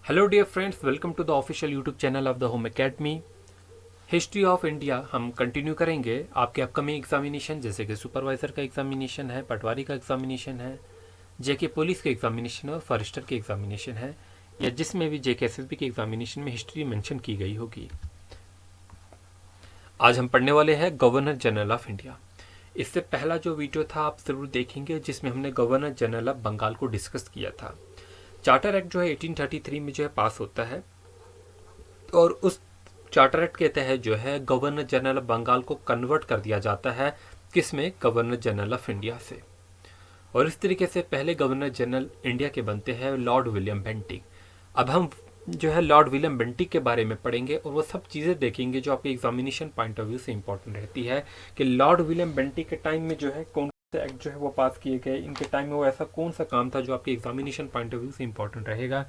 Hello dear friends, welcome to the official YouTube channel of the Home Academy. History of India हम continue करेंगे। आपके upcoming examination जैसे कि supervisor का examination है, पटवारी का एग्जामिनेशन है, जेके पुलिस के एग्जामिनेशन और फॉरेस्टर के एग्जामिनेशन है, या जिसमें भी जेके एसएसबी के एग्जामिनेशन में हिस्ट्री मेंशन की गई होगी। आज हम पढ़ने वाले हैं गवर्नर जनरल ऑफ इंडिया। इससे पहला जो वीडियो था आप जरूर देखेंगे, जिसमें हमने गवर्नर जनरल ऑफ बंगाल को डिस्कस किया था। चार्टर एक्ट जो है 1833 में जो है पास होता है, और उस चार्टर एक्ट के तहत जो है गवर्नर जनरल ऑफ बंगाल को कन्वर्ट कर दिया जाता है किसमें, गवर्नर जनरल ऑफ इंडिया से। और इस तरीके से पहले गवर्नर जनरल इंडिया के बनते हैं लॉर्ड विलियम बेंटिक। अब हम जो है लॉर्ड विलियम बेंटिक के बारे में पढ़ेंगे और वो सब चीज़ें देखेंगे जो आपके एग्जामिनेशन पॉइंट ऑफ व्यू से इंपॉर्टेंट रहती है कि लॉर्ड विलियम बेंटिक के टाइम में जो है कौन से एक्ट जो है वो पास किए गए, इनके टाइम में वो ऐसा कौन सा काम था जो आपके एग्जामिनेशन पॉइंट ऑफ व्यू से इंपॉर्टेंट रहेगा।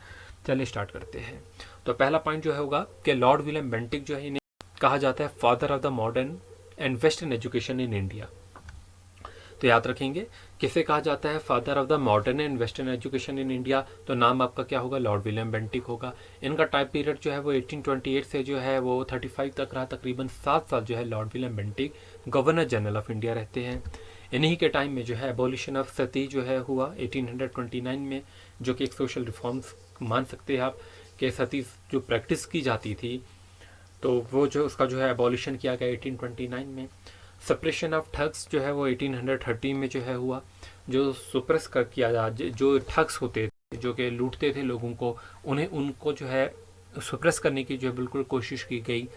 चलिए स्टार्ट करते हैं। तो पहला पॉइंट जो है होगा कि लॉर्ड विलियम बेंटिक जो है इन्हें कहा जाता है father of the modern and western education in India. तो याद रखेंगे किसे कहा जाता है father of the modern and western education in India, तो नाम आपका क्या होगा, लॉर्ड विलियम बेंटिक होगा। इनका टाइम पीरियड जो है वो 1828 से जो है वो 35 तक रहा। तकरीबन 7 साल जो है Lord William Bentinck governor general of India रहते हैं। इन्हीं के टाइम में जो है एबॉलिशन ऑफ सती जो है हुआ 1829 में, जो कि एक सोशल रिफॉर्म्स मान सकते हैं आप, कि सती जो प्रैक्टिस की जाती थी तो वो जो उसका जो है एबॉलिशन किया गया 1829 में। सप्रेशन ऑफ ठग्स जो है वो 1830 में जो है हुआ, जो सुप्रेस कर किया जा, जो ठग्स होते थे जो कि लूटते थे लोगों को, उन्हें उनको जो है सुप्रेस करने की जो है बिल्कुल कोशिश की गई,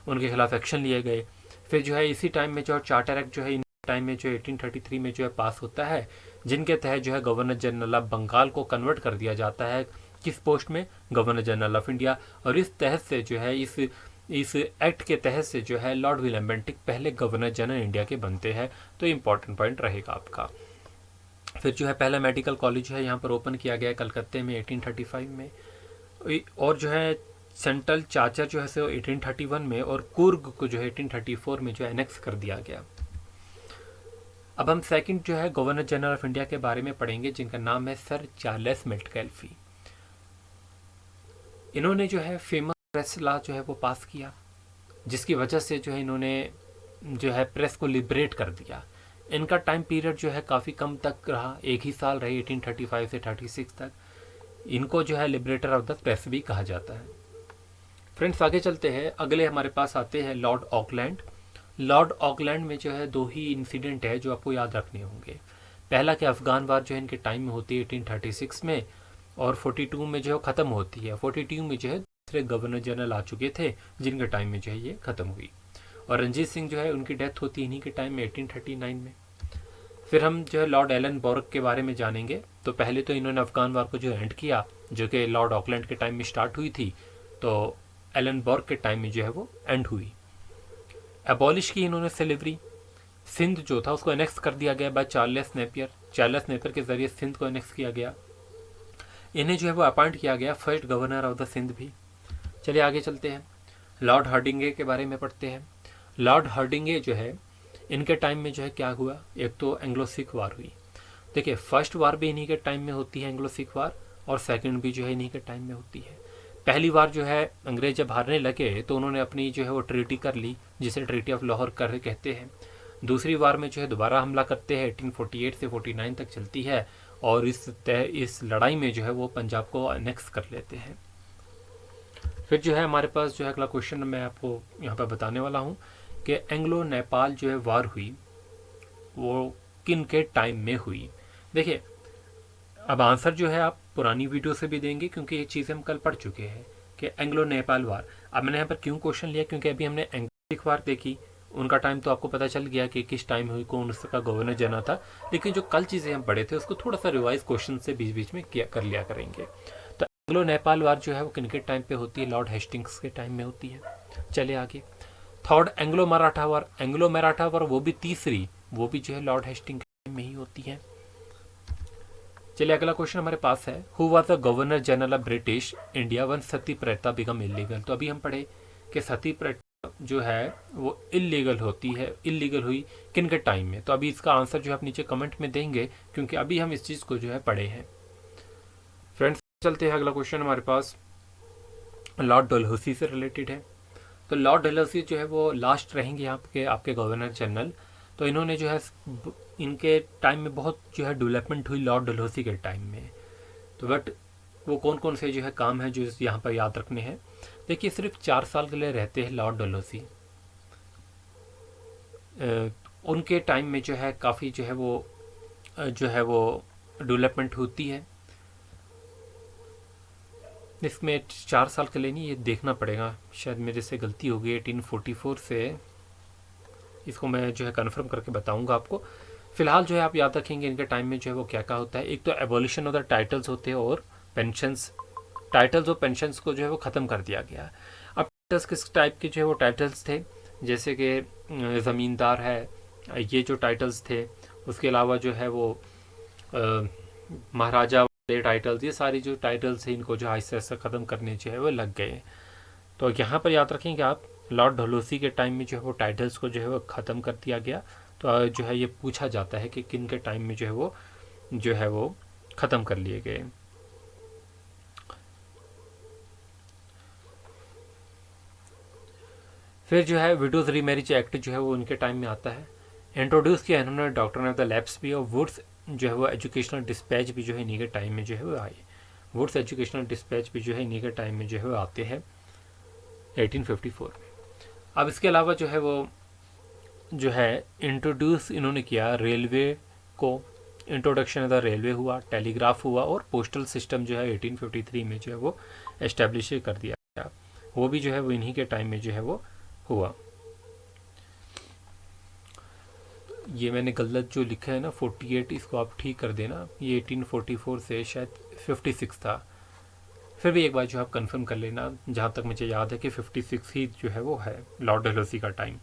उनके खिलाफ एक्शन लिए गए। फिर जो है इसी टाइम में जो चार्टर एक्ट जो है टाइम में जो 1833 में जो है पास होता है, जिनके तहत जो है गवर्नर जनरल ऑफ बंगाल को कन्वर्ट कर दिया जाता है किस पोस्ट में, गवर्नर जनरल ऑफ इंडिया। और इस तहत से जो है इस एक्ट के तहत से जो है लॉर्ड विलियम बेंटिक पहले गवर्नर जनरल इंडिया के बनते हैं। तो इंपॉर्टेंट पॉइंट रहेगा आपका। फिर जो है पहला मेडिकल कॉलेज है यहाँ पर ओपन किया गया कलकत्ते में 1835 में, और जो है सेंट्रल चार्चर जो है सो 1831 में, और कुर्ग को जो है 1834 में जो एनेक्स कर दिया गया। अब हम सेकंड जो है गवर्नर जनरल ऑफ इंडिया के बारे में पढ़ेंगे, जिनका नाम है सर चार्ल्स मेटकैल्फी। इन्होंने जो है फेमस प्रेस लॉ जो है वो पास किया, जिसकी वजह से जो है इन्होंने जो है प्रेस को लिबरेट कर दिया। इनका टाइम पीरियड जो है काफ़ी कम तक रहा, एक ही साल रही 1835 से 36 तक। इनको जो है लिबरेटर ऑफ द प्रेस भी कहा जाता है। फ्रेंड्स आगे चलते हैं, अगले हमारे पास आते हैं लॉर्ड ऑकलैंड। लॉर्ड ऑकलैंड में जो है 2 ही इंसिडेंट है जो आपको याद रखने होंगे। पहला कि अफगान वार जो है इनके टाइम में होती है 1836 में, और 42 में जो है ख़त्म होती है। 42 में जो है दूसरे गवर्नर जनरल आ चुके थे जिनके टाइम में जो है ये ख़त्म हुई, और रंजीत सिंह जो है उनकी डेथ होती है इन्हीं के टाइम में 1839 में। फिर हम जो है लॉर्ड एलन बॉर्ग के बारे में जानेंगे। तो पहले तो इन्होंने अफगान वार को जो एंड किया, जो कि लॉर्ड ऑकलैंड के टाइम में स्टार्ट हुई थी, तो एलन बॉर्ग के टाइम में जो है वो एंड हुई। एबॉलिश की इन्होंने स्लेवरी, सिंध जो था उसको एनेक्स कर दिया गया by Charles Napier. Charles Napier के जरिए सिंध को एनेक्स किया गया। इन्हें जो है वो अपॉइंट किया गया first governor of the Sindh भी। चलिए आगे चलते हैं, लॉर्ड हर्डिंगे के बारे में पढ़ते हैं। लॉर्ड हर्डिंगे जो है इनके टाइम में जो है क्या हुआ, एक तो एंग्लो सिख वार हुई। देखिए फर्स्ट वार भी इन्हीं के टाइम में होती है एंग्लो सिख वार, और सेकंड भी जो है इन्हीं के टाइम में होती है। पहली बार जो है अंग्रेज जब हारने लगे तो उन्होंने अपनी जो है वो ट्रीटी कर ली, जिसे ट्रीटी ऑफ लाहौर कर कहते हैं। दूसरी बार में जो है दोबारा हमला करते हैं, 1848 से 49 तक चलती है, और इस लड़ाई में जो है वो पंजाब को अनेक्स कर लेते हैं। फिर जो है हमारे पास जो है अगला क्वेश्चन मैं आपको यहाँ पर बताने वाला हूँ कि एंग्लो नेपाल जो है वार हुई वो किन के टाइम में हुई। देखिए अब आंसर जो है आप पुरानी वीडियो से भी देंगे, क्योंकि ये चीज़ें हम कल पढ़ चुके हैं कि एंग्लो नेपाल वार। अब मैंने यहाँ पर क्यों क्वेश्चन लिया, क्योंकि अभी हमने एंग्लो सिख वार देखी, उनका टाइम तो आपको पता चल गया कि किस टाइम हुई, कौन उसका गवर्नर जनरल था। लेकिन जो कल चीज़ें हम पढ़े थे उसको थोड़ा सा रिवाइज क्वेश्चन से बीच बीच में कर लिया करेंगे। तो एंग्लो नेपाल वार जो है वो किनके टाइम पे होती है, लॉर्ड हेस्टिंग्स के टाइम में होती है। चलिए आगे, थर्ड एंग्लो मराठा वार। एंग्लो मराठा वार वो भी तीसरी, वो भी जो है लॉर्ड हेस्टिंग के टाइम में ही होती है। चलिए अगला क्वेश्चन हमारे पास है, who was the governor general of British India when sati प्रथा बिकम इलीगल। तो अभी हम पढ़े कि सती प्रथा जो है वो इलीगल होती है, इलीगल हुई किन के टाइम में। तो अभी इसका आंसर जो है आप नीचे कमेंट में देंगे, क्योंकि अभी हम इस चीज़ को जो है पढ़े हैं। फ्रेंड्स चलते हैं अगला क्वेश्चन हमारे पास, लॉर्ड डलहौसी से रिलेटेड है। तो लॉर्ड डलहौसी जो है वो लास्ट रहेंगे यहाँ के आपके गवर्नर जनरल। तो इन्होंने जो है इनके टाइम में बहुत जो है डेवलपमेंट हुई लॉर्ड डलहौसी के टाइम में। तो बट वो कौन कौन से जो है काम है जो यहाँ पर याद रखने हैं। देखिए सिर्फ 4 साल के लिए रहते हैं लॉर्ड डलहौसी। उनके टाइम में जो है काफ़ी जो है वो डेवलपमेंट होती है। इसमें 4 साल के लिए नहीं, ये देखना पड़ेगा, शायद मेरे से गलती हो गई 1844 से। इसको मैं जो है कन्फर्म करके बताऊंगा आपको। फिलहाल जो है आप याद रखेंगे इनके टाइम में जो है वो क्या क्या होता है। एक तो एबॉलिशन ऑफ द टाइटल्स होते हैं और पेंशंस, टाइटल्स और पेंशंस को जो है वो ख़त्म कर दिया गया। अब टाइटल्स किस टाइप के जो है वो टाइटल्स थे, जैसे कि ज़मींदार है, ये जो टाइटल्स थे। उसके अलावा जो है वो महाराजा वाले टाइटल्स, ये सारी जो टाइटल्स हैं इनको जो आहिस्ता आहिस्ता ख़त्म करने जो है वो लग गए। तो यहाँ पर याद रखेंगे आप, लॉर्ड डलहौसी के टाइम में जो है वो टाइटल्स को जो है वो ख़त्म कर दिया गया। तो जो है ये पूछा जाता है कि किन के टाइम में जो है वो ख़त्म कर लिए गए। फिर जो है विडोज रीमैरिज एक्ट जो है वो उनके टाइम में आता है। इंट्रोड्यूस किया इन्होंने डॉक्ट्रिन ऑफ द लैप्स भी, और वुड्स जो है वो एजुकेशनल डिस्पैच भी जो है इन्हीं के टाइम में जो है वो आए। वुड्स एजुकेशनल डिस्पैच भी जो है इन्हीं के टाइम में जो है वो आते हैं 1854। अब इसके अलावा जो है वो जो है इंट्रोड्यूस इन्होंने किया रेलवे को, इंट्रोडक्शन ऑफ द रेलवे हुआ, टेलीग्राफ हुआ, और पोस्टल सिस्टम जो है 1853 में जो है वो एस्टेब्लिश कर दिया गया। वो भी जो है वो इन्हीं के टाइम में जो है वो हुआ। ये मैंने गलत जो लिखा है ना 48, इसको आप ठीक कर देना, ये 1844 से शायद 56 था। फिर भी एक बार जो आप कंफर्म कर लेना, जहाँ तक मुझे याद है कि 56 ही जो है वो है लॉर्ड डलहौसी का टाइम,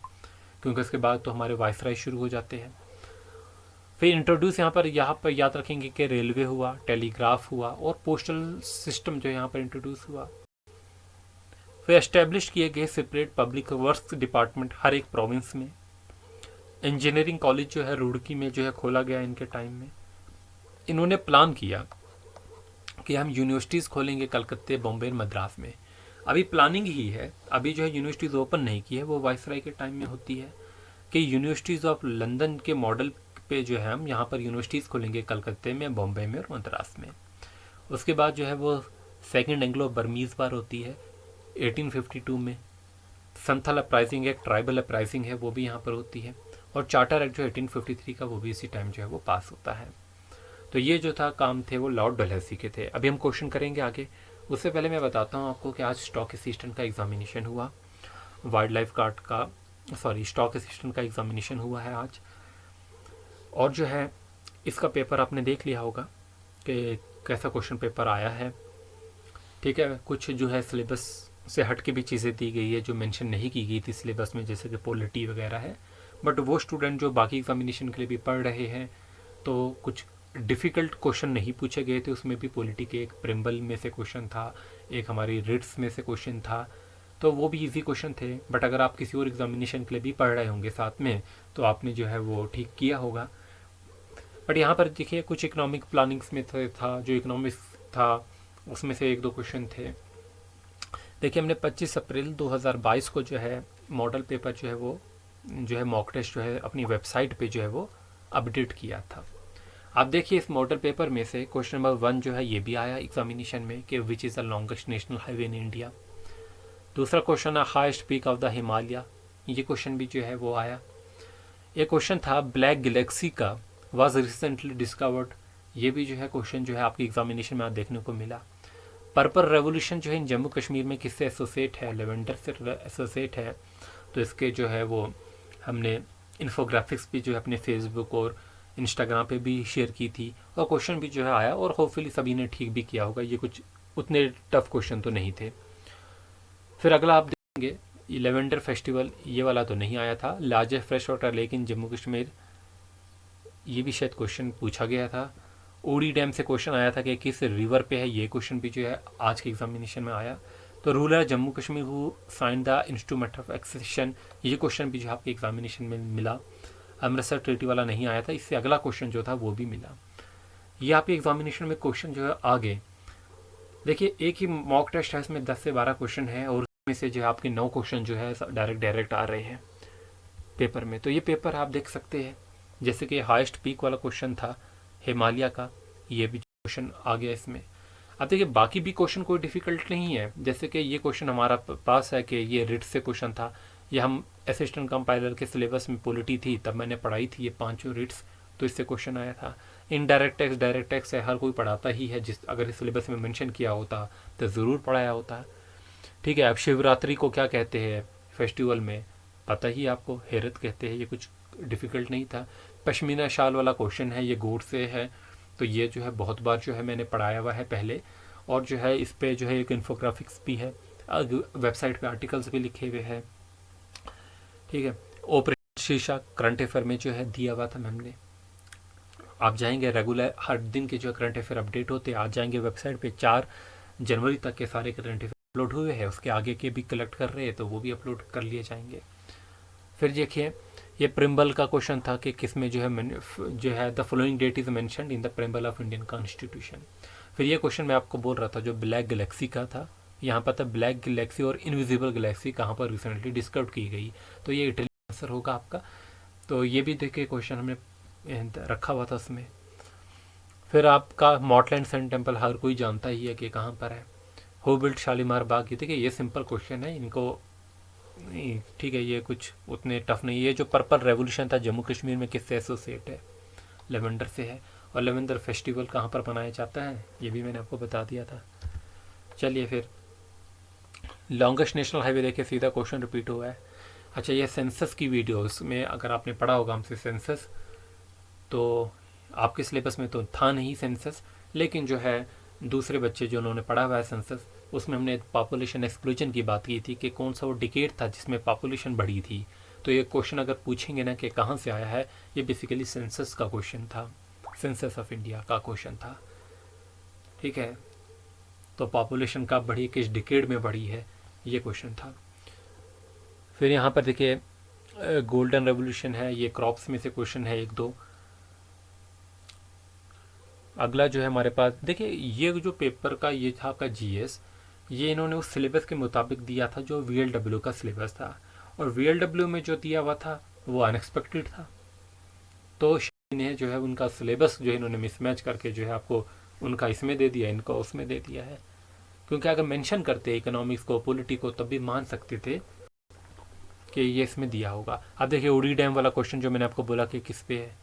क्योंकि उसके बाद तो हमारे वायसराय शुरू हो जाते हैं। फिर इंट्रोड्यूस यहाँ पर याद रखेंगे कि रेलवे हुआ, टेलीग्राफ हुआ, और पोस्टल सिस्टम जो यहाँ पर इंट्रोड्यूस हुआ। फिर एस्टेब्लिश किए गए सेपरेट पब्लिक वर्क्स डिपार्टमेंट हर एक प्रोविंस में। इंजीनियरिंग कॉलेज जो है रुड़की में जो है खोला गया इनके टाइम में। इन्होंने प्लान किया कि हम यूनिवर्सिटीज़ खोलेंगे कलकत्ते, बॉम्बे, मद्रास में। अभी प्लानिंग ही है, अभी जो है यूनिवर्सिटीज़ ओपन नहीं की है, वो वायसराय के टाइम में होती है कि यूनिवर्सिटीज़ ऑफ लंदन के मॉडल पे जो है हम यहाँ पर यूनिवर्सिटीज़ खोलेंगे कलकत्ते में, बॉम्बे में और मद्रास में। उसके बाद जो है वो सेकेंड एंग्लो बर्मीज़ वार होती है 1852 में। संथाल अपराइजिंग एक ट्राइबल अपराइजिंग है, वो भी यहाँ पर होती है। और चार्टर एक्ट जो 1853 का, वो भी इसी टाइम जो है वो पास होता है। तो ये जो था काम थे वो लॉर्ड डलहौसी के थे। अभी हम क्वेश्चन करेंगे आगे। उससे पहले मैं बताता हूँ आपको कि आज स्टॉक असिस्टेंट का एग्जामिनेशन हुआ, वाइल्ड लाइफ गार्ड का, स्टॉक असिस्टेंट का एग्जामिनेशन हुआ है आज। और जो है इसका पेपर आपने देख लिया होगा कि कैसा क्वेश्चन पेपर आया है। ठीक है, कुछ जो है सिलेबस से हट के भी चीज़ें दी गई है जो मेंशन नहीं की गई थी सिलेबस में, जैसे कि पॉलिटी वगैरह है। बट वो स्टूडेंट जो बाकी एग्जामिनेशन के लिए भी पढ़ रहे हैं, तो कुछ डिफ़िकल्ट क्वेश्चन नहीं पूछे गए थे। उसमें भी पॉलिटी के एक प्रिम्बल में से क्वेश्चन था, एक हमारी रिट्स में से क्वेश्चन था, तो वो भी इजी क्वेश्चन थे। बट अगर आप किसी और एग्जामिनेशन के लिए भी पढ़ रहे होंगे साथ में, तो आपने जो है वो ठीक किया होगा। बट यहाँ पर देखिए कुछ इकोनॉमिक प्लानिंग्स में था, जो इकोनॉमिक्स था उसमें से एक दो क्वेश्चन थे। देखिए हमने 25 अप्रैल 2022 को जो है मॉडल पेपर जो है वो जो है मॉक टेस्ट जो है अपनी वेबसाइट पे जो है वो अपडेट किया था। आप देखिए इस मॉडल पेपर में से क्वेश्चन नंबर 1 जो है ये भी आया एग्जामिनेशन में कि which is the longest national highway in India. दूसरा क्वेश्चन है highest peak of the Himalaya, ये क्वेश्चन भी जो है वो आया। एक क्वेश्चन था ब्लैक गैलेक्सी का वाज रिसेंटली डिस्कवर्ड, ये भी जो है क्वेश्चन जो है आपकी एग्जामिनेशन में आज देखने को मिला। पर्पल रेवोल्यूशन जो है जम्मू कश्मीर में किससे एसोसिएट है, लेवेंडर से एसोसिएट है। तो इसके जो है वो हमने इन्फोग्राफिक्स भी जो है अपने फेसबुक और इंस्टाग्राम पे भी शेयर की थी, और क्वेश्चन भी जो है आया, और होपफुली सभी ने ठीक भी किया होगा। ये कुछ उतने टफ क्वेश्चन तो नहीं थे। फिर अगला आप देखेंगे लेवेंडर फेस्टिवल, ये वाला तो नहीं आया था। Largest fresh water lake in Jammu Kashmir, ये भी शायद क्वेश्चन पूछा गया था। ओडी डैम से क्वेश्चन आया था कि किस रिवर पे है, ये क्वेश्चन भी जो है आज के एग्जामिनेशन में आया। तो ruler Jammu Kashmir who sign the instrument of accession, ये क्वेश्चन भी जो आपके एग्जामिनेशन में मिला। अमृतसर ट्रीटी वाला नहीं आया था, इससे अगला क्वेश्चन जो था वो भी मिला। ये आपके एग्जामिनेशन में क्वेश्चन जो है आ गए। देखिए एक ही मॉक टेस्ट है, इसमें 10 से 12 क्वेश्चन है और उसमें से जो है आपके 9 क्वेश्चन जो है डायरेक्ट आ रहे हैं पेपर में। तो ये पेपर आप देख सकते हैं, जैसे कि हाईएस्ट पीक वाला क्वेश्चन था हिमालय का, ये भी क्वेश्चन आ गया इसमें। अब देखिए बाकी भी क्वेश्चन कोई डिफिकल्ट नहीं है, जैसे कि ये क्वेश्चन हमारा पास है कि ये रिट से क्वेश्चन था, ये हम असिस्टेंट कंपाइलर के सिलेबस में पॉलिटी थी तब मैंने पढ़ाई थी ये 5 रिट्स, तो इससे क्वेश्चन आया था। इनडायरेक्ट टैक्स डायरेक्ट टैक्स है, हर कोई पढ़ाता ही है, जिस अगर इस सिलेबस में मेंशन किया होता तो ज़रूर पढ़ाया होता। ठीक है, अब शिवरात्रि को क्या कहते हैं फेस्टिवल में, पता ही आपको, हेरत कहते हैं, ये कुछ डिफ़िकल्ट नहीं था। पश्मीना शाल वाला क्वेश्चन है, ये गोड से है, तो ये जो है बहुत बार जो है मैंने पढ़ाया हुआ है पहले, और जो है इस पे जो है एक इन्फोग्राफिक्स भी है, वेबसाइट पे आर्टिकल्स भी लिखे हुए हैं। ठीक है, ऑपरेशन शीशा करंट अफेयर में जो है दिया हुआ था मैम ने, आप जाएंगे रेगुलर हर दिन के जो करंट अफेयर अपडेट होते हैं, आज जाएंगे वेबसाइट पे 4 जनवरी तक के सारे करंट अफेयर अपलोड हुए हैं, उसके आगे के भी कलेक्ट कर रहे हैं तो वो भी अपलोड कर लिए जाएंगे। फिर देखिए ये प्रिम्बल का क्वेश्चन था कि किस में जो है the following date is mentioned in the preamble of Indian constitution. फिर ये क्वेश्चन मैं आपको बोल रहा था जो ब्लैक गैलेक्सी का था, यहाँ पर था ब्लैक गैलेक्सी और इनविजिबल गैलेक्सी कहाँ पर रिसेंटली डिस्कवर की गई, तो ये इटली आंसर होगा आपका। तो ये भी देखिए क्वेश्चन हमने रखा हुआ था उसमें। फिर आपका मॉटलैंड सन टेम्पल हर कोई जानता ही है कि कहाँ पर है। हु बिल्ट शालीमार बाग, ये देखिए ये सिंपल क्वेश्चन है, इनको नहीं, ठीक है, ये कुछ उतने टफ नहीं। ये जो पर्पल रेवोल्यूशन था जम्मू कश्मीर में किससे एसोसिएट है, लेवेंडर से है, और लेवेंडर फेस्टिवल कहाँ पर मनाया जाता है ये भी मैंने आपको बता दिया था। चलिए फिर लॉन्गेस्ट नेशनल हाईवे देखिए, सीधा क्वेश्चन रिपीट हुआ है। अच्छा ये सेंसस की वीडियोस में अगर आपने पढ़ा होगा हमसे सेंसस, तो आपके सिलेबस में तो था नहीं सेंसस, लेकिन जो है दूसरे बच्चे जो उन्होंने पढ़ा हुआ है सेंसस, उसमें हमने पॉपुलेशन एक्सप्लोजन की बात की थी कि कौन सा वो डिकेड था जिसमें पॉपुलेशन बढ़ी थी। तो ये क्वेश्चन अगर पूछेंगे ना कि कहाँ से आया है, ये बेसिकली सेंसस का क्वेश्चन था, सेंसस ऑफ इंडिया का क्वेश्चन था। ठीक है, तो पॉपुलेशन कब बढ़ी, किस डिकेड में बढ़ी है, ये क्वेश्चन था। फिर यहाँ पर देखिए गोल्डन रेवोल्यूशन है, ये क्रॉप्स में से क्वेश्चन है 1-2। अगला जो है हमारे पास देखिए ये जो पेपर का ये था आपका जीएस, ये इन्होंने उस सिलेबस के मुताबिक दिया था जो वीएलडब्ल्यू का सिलेबस था, और वीएलडब्ल्यू में जो दिया हुआ था वो अनएक्सपेक्टेड था, तो इन्हें जो है उनका सिलेबस जो इन्होंने मिसमैच करके जो है आपको उनका इसमें दे दिया, इनका उसमें दे दिया है। क्योंकि अगर मेंशन करते इकोनॉमिक्स को पॉलिटी को तब भी मान सकते थे कि ये इसमें दिया होगा। अब देखिए उड़ी डैम वाला क्वेश्चन जो मैंने आपको बोला कि किस पे है,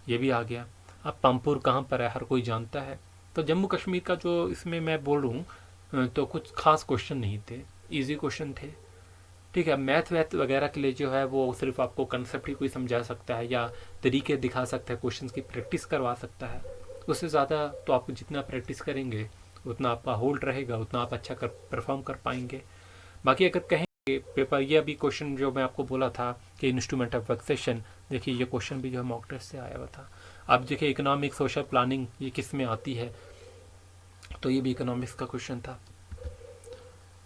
ये भी आ गया। अब पामपुर कहाँ पर है हर कोई जानता है। तो जम्मू कश्मीर का जो इसमें मैं बोल रहा हूँ तो कुछ खास क्वेश्चन नहीं थे, इजी क्वेश्चन थे। ठीक है, मैथ वैथ वगैरह के लिए जो है वो सिर्फ आपको कंसेप्ट ही कोई समझा सकता है या तरीके दिखा सकता है, क्वेश्चन की प्रैक्टिस करवा सकता है। उससे ज़्यादा तो आप जितना प्रैक्टिस करेंगे उतना आपका होल्ड रहेगा, उतना आप अच्छा परफॉर्म कर पाएंगे। बाकी अगर कहेंगे पेपर, ये अभी क्वेश्चन जो मैं आपको बोला था कि इंस्ट्रूमेंट ऑफ वैक्सेशन, देखिए ये क्वेश्चन भी जो है मॉक टेस्ट से आया हुआ था। अब देखिए इकोनॉमिक सोशल प्लानिंग ये किस में आती है, तो ये भी इकोनॉमिक्स का क्वेश्चन था।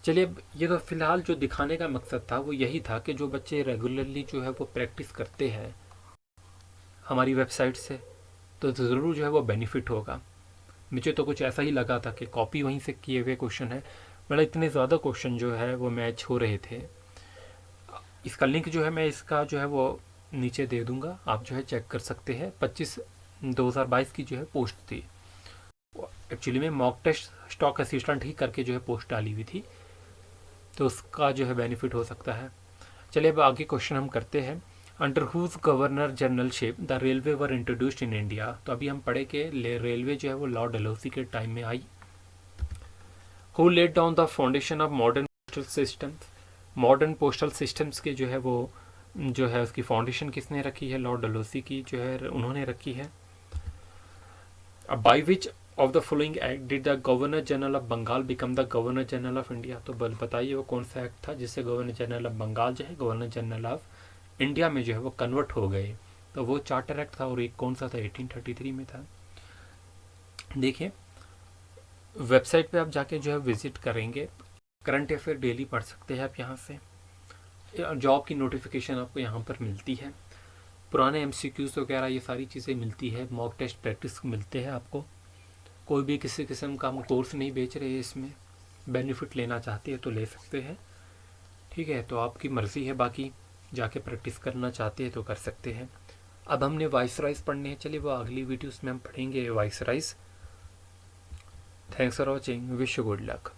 चलिए ये तो फिलहाल जो दिखाने का मकसद था वो यही था कि जो बच्चे रेगुलरली जो है वो प्रैक्टिस करते हैं हमारी वेबसाइट से तो ज़रूर जो है वो बेनिफिट होगा। मुझे तो कुछ ऐसा ही लगा था कि कॉपी वहीं से किए हुए क्वेश्चन है, बड़ा इतने ज़्यादा क्वेश्चन जो है वो मैच हो रहे थे। इसका लिंक जो है मैं इसका जो है वो नीचे दे दूंगा, आप जो है चेक कर सकते हैं। 25/2022 की जो है पोस्ट थी, एक्चुअली में मॉक टेस्ट स्टॉक असिस्टेंट ही करके जो है पोस्ट डाली हुई थी, तो उसका जो है बेनिफिट हो सकता है। चलिए अब आगे क्वेश्चन हम करते हैं। Under whose governor generalship the railway were introduced in India. तो अभी हम पढ़े कि रेलवे जो है वो लॉर्ड डलहौसी के टाइम में आई। Who laid down the foundation of modern postal systems. Modern postal systems के जो है वो जो है उसकी फाउंडेशन किसने रखी है, लॉर्ड डलहौसी की जो है उन्होंने रखी है। By which of the following act did the governor general of Bengal become the governor general of India. तो बताइए वो कौन सा एक्ट था जिससे गवर्नर जनरल ऑफ बंगाल जो है गवर्नर जनरल ऑफ इंडिया में जो है वो कन्वर्ट हो गए। तो वो चार्टर एक्ट था, और एक कौन सा था 1833 में था। देखिए वेबसाइट पे आप जाके जो है विजिट करेंगे, करंट अफेयर डेली पढ़ सकते हैं आप यहाँ से, जॉब की नोटिफिकेशन आपको यहाँ पर मिलती है, पुराने MCQs वगैरह ये सारी चीज़ें मिलती है, मॉक टेस्ट प्रैक्टिस मिलते हैं आपको, कोई भी किसी किस्म का हम कोर्स नहीं बेच रहे, इसमें बेनिफिट लेना चाहते हैं तो ले सकते हैं। ठीक है, तो आपकी मर्ज़ी है, बाकी जाके प्रैक्टिस करना चाहते हैं तो कर सकते हैं। अब हमने वाइसराइज पढ़ने हैं, चलिए वो अगली वीडियोस में हम पढ़ेंगे viceroys. Thanks for watching, wish you good luck.